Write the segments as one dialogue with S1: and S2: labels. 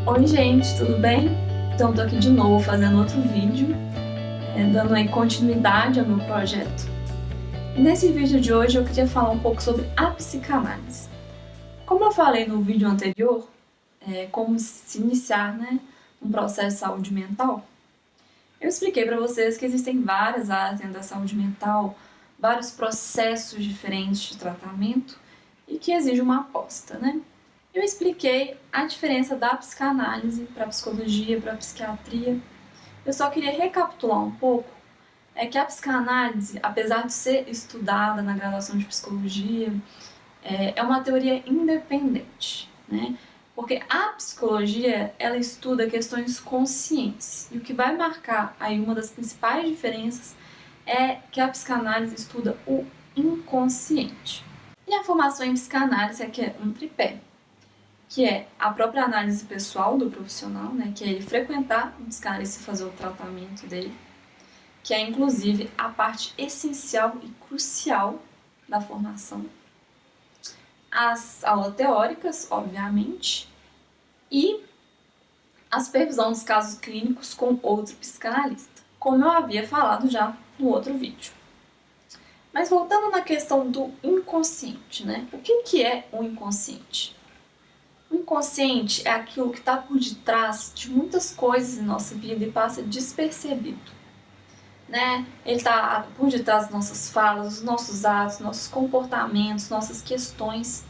S1: Oi gente, tudo bem? Então tô aqui de novo fazendo outro vídeo, dando aí continuidade ao meu projeto. E nesse vídeo de hoje eu queria falar um pouco sobre a psicanálise. Como eu falei no vídeo anterior, como se iniciar, um processo de saúde mental, eu expliquei para vocês que existem várias áreas dentro da saúde mental, vários processos diferentes de tratamento e que exige uma aposta, Eu expliquei a diferença da psicanálise para a psicologia, para a psiquiatria. Eu só queria recapitular um pouco, que a psicanálise, apesar de ser estudada na graduação de psicologia, é uma teoria independente, Porque a psicologia, ela estuda questões conscientes. E o que vai marcar aí uma das principais diferenças é que a psicanálise estuda o inconsciente. E a formação em psicanálise é que é um tripé, que é a própria análise pessoal do profissional, que é ele frequentar um psicanalista e fazer o tratamento dele, que é inclusive a parte essencial e crucial da formação. As aulas teóricas, obviamente, e a supervisão dos casos clínicos com outro psicanalista, como eu havia falado já no outro vídeo. Mas voltando na questão do inconsciente, O que é o inconsciente? O inconsciente é aquilo que está por detrás de muitas coisas em nossa vida e passa despercebido. Ele está por detrás das nossas falas, dos nossos atos, nossos comportamentos, nossas questões.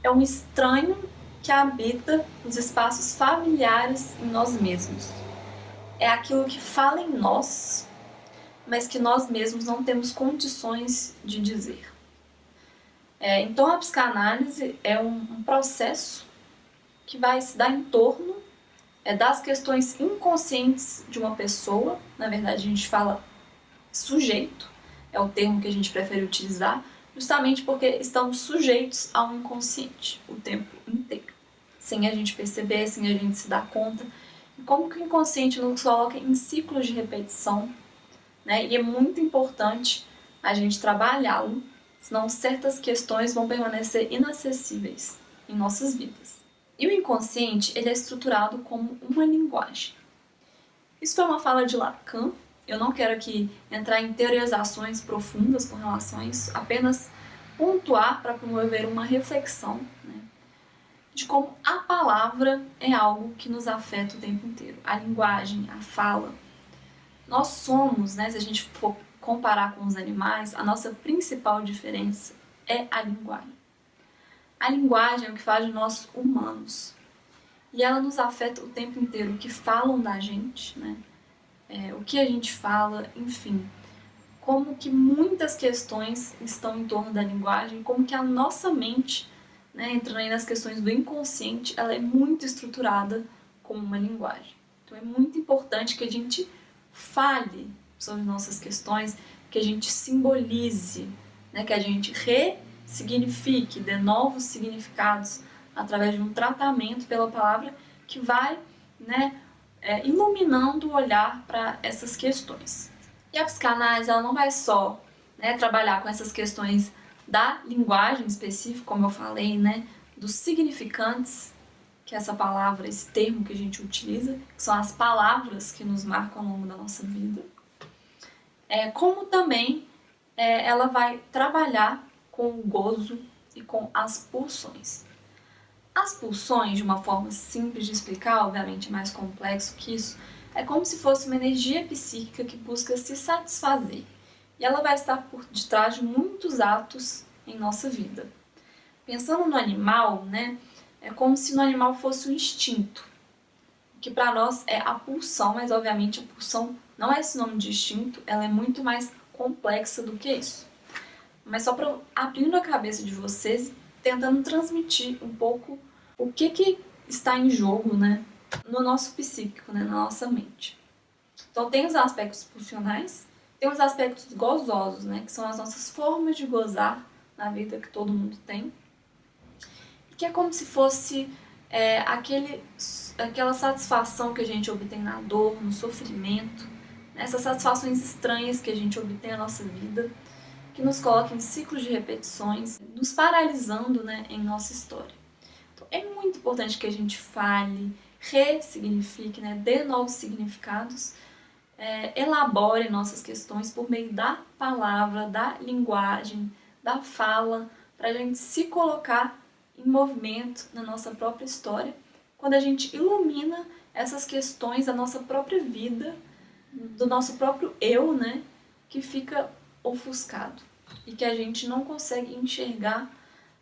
S1: É um estranho que habita os espaços familiares em nós mesmos. É aquilo que fala em nós, mas que nós mesmos não temos condições de dizer. Então a psicanálise é um processo que vai se dar em torno das questões inconscientes de uma pessoa. Na verdade, a gente fala sujeito, é o termo que a gente prefere utilizar, justamente porque estamos sujeitos ao inconsciente o tempo inteiro, sem a gente perceber, sem a gente se dar conta. E como que o inconsciente nos coloca em ciclos de repetição, E é muito importante a gente trabalhá-lo, senão certas questões vão permanecer inacessíveis em nossas vidas. E o inconsciente, ele é estruturado como uma linguagem. Isso foi uma fala de Lacan. Eu não quero aqui entrar em teorizações profundas com relação a isso, apenas pontuar para promover uma reflexão, de como a palavra é algo que nos afeta o tempo inteiro. A linguagem, a fala. Nós somos, se a gente for comparar com os animais, a nossa principal diferença é a linguagem. A linguagem é o que faz de nós humanos. E ela nos afeta o tempo inteiro. O que falam da gente, o que a gente fala, enfim. Como que muitas questões estão em torno da linguagem, como que a nossa mente, entrando aí nas questões do inconsciente, ela é muito estruturada como uma linguagem. Então é muito importante que a gente fale sobre nossas questões, que a gente simbolize, que a gente ressignifique, dê novos significados através de um tratamento pela palavra que vai iluminando o olhar para essas questões. E a psicanálise, ela não vai só trabalhar com essas questões da linguagem específica, como eu falei, dos significantes, que é essa palavra, esse termo que a gente utiliza, que são as palavras que nos marcam ao longo da nossa vida, como também ela vai trabalhar com o gozo e com as pulsões. As pulsões, de uma forma simples de explicar, obviamente mais complexo que isso, é como se fosse uma energia psíquica que busca se satisfazer. E ela vai estar por detrás de muitos atos em nossa vida. Pensando no animal, é como se no animal fosse o instinto, que para nós é a pulsão, mas obviamente a pulsão não é sinônimo de instinto, ela é muito mais complexa do que isso. Mas só para abrindo a cabeça de vocês, tentando transmitir um pouco o que está em jogo, no nosso psíquico, na nossa mente. Então tem os aspectos pulsionais, tem os aspectos gozosos, que são as nossas formas de gozar na vida que todo mundo tem, que é como se fosse aquela satisfação que a gente obtém na dor, no sofrimento, essas satisfações estranhas que a gente obtém na nossa vida, que nos coloca em ciclos de repetições, nos paralisando em nossa história. Então, é muito importante que a gente fale, ressignifique, né? Dê novos significados, elabore nossas questões por meio da palavra, da linguagem, da fala, para a gente se colocar em movimento na nossa própria história, quando a gente ilumina essas questões da nossa própria vida, do nosso próprio eu, né, que fica ofuscado e que a gente não consegue enxergar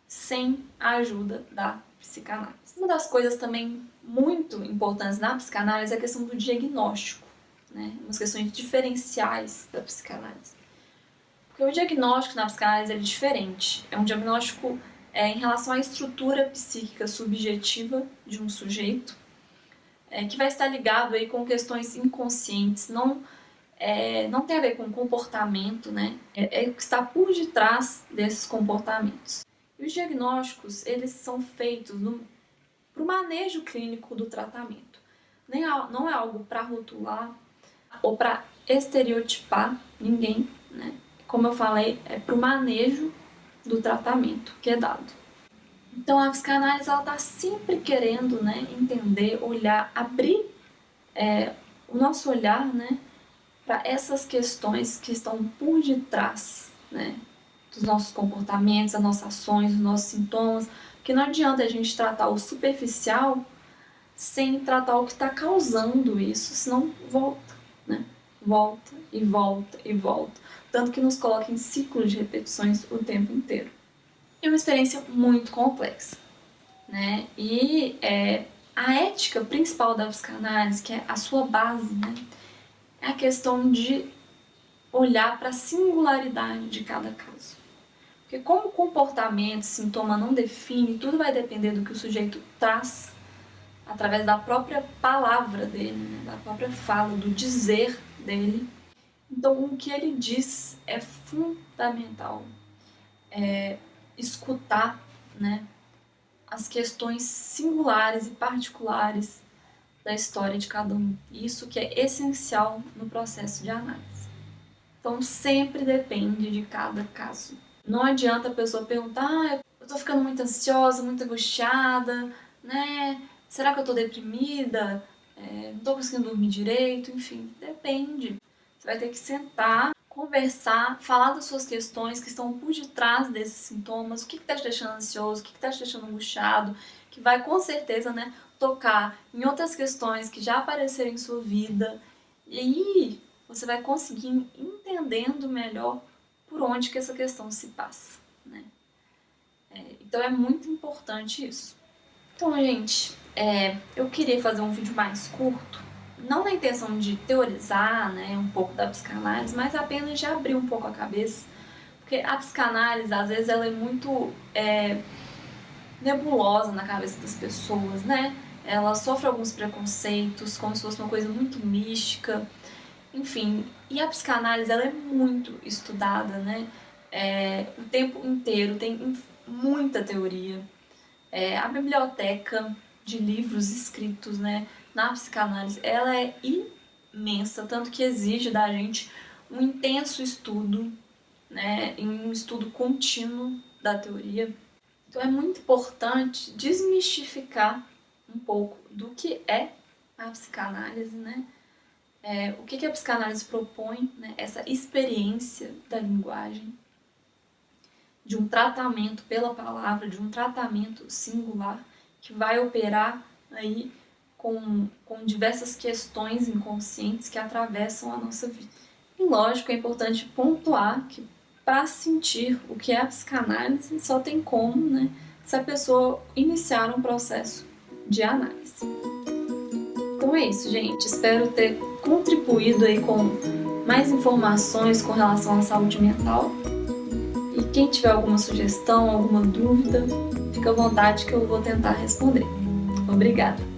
S1: sem a ajuda da psicanálise. Uma das coisas também muito importantes na psicanálise é a questão do diagnóstico, né, umas questões diferenciais da psicanálise. Porque o diagnóstico na psicanálise é diferente, é um diagnóstico em relação à estrutura psíquica subjetiva de um sujeito, que vai estar ligado aí com questões inconscientes, não tem a ver com comportamento, né? É o que está por detrás desses comportamentos. E os diagnósticos, eles são feitos para o manejo clínico do tratamento. Não é algo para rotular ou para estereotipar ninguém, né? Como eu falei, é para o manejo do tratamento que é dado. Então a psicanálise está sempre querendo, né, entender, olhar, abrir o nosso olhar, né, para essas questões que estão por detrás, né, dos nossos comportamentos, das nossas ações, dos nossos sintomas, porque não adianta a gente tratar o superficial sem tratar o que está causando isso, senão volta, né, volta e volta e volta, tanto que nos coloca em ciclos de repetições o tempo inteiro. É uma experiência muito complexa, né? E a ética principal da psicanálise, que é a sua base, né, é a questão de olhar para a singularidade de cada caso. Porque como o comportamento, sintoma não define, tudo vai depender do que o sujeito traz através da própria palavra dele, né, da própria fala, do dizer dele. Então o que ele diz é fundamental. Escutar, né, as questões singulares e particulares da história de cada um. Isso que é essencial no processo de análise. Então sempre depende de cada caso. Não adianta a pessoa perguntar, eu tô ficando muito ansiosa, muito angustiada, né? Será que eu tô deprimida? Não tô conseguindo dormir direito? Enfim, depende. Você vai ter que sentar, conversar, falar das suas questões que estão por detrás desses sintomas, o que está te deixando ansioso, o que está te deixando angustiado, que vai com certeza, né, tocar em outras questões que já apareceram em sua vida, e aí você vai conseguir ir entendendo melhor por onde que essa questão se passa, né? Então é muito importante isso. Então, gente, eu queria fazer um vídeo mais curto, não na intenção de teorizar, né, um pouco da psicanálise, mas apenas de abrir um pouco a cabeça, porque a psicanálise, às vezes, ela é muito nebulosa na cabeça das pessoas, né? Ela sofre alguns preconceitos, como se fosse uma coisa muito mística, enfim. E a psicanálise, ela é muito estudada, né? O tempo inteiro, tem muita teoria. A biblioteca de livros escritos, né, na psicanálise, ela é imensa, tanto que exige da gente um intenso estudo, né, um estudo contínuo da teoria. Então é muito importante desmistificar um pouco do que é a psicanálise, né, o que a psicanálise propõe, né, essa experiência da linguagem, de um tratamento pela palavra, de um tratamento singular, que vai operar aí com diversas questões inconscientes que atravessam a nossa vida. E lógico, é importante pontuar que para sentir o que é a psicanálise só tem como, né, se a pessoa iniciar um processo de análise. Então é isso, gente. Espero ter contribuído aí com mais informações com relação à saúde mental. E quem tiver alguma sugestão, alguma dúvida, fica à vontade que eu vou tentar responder. Obrigada!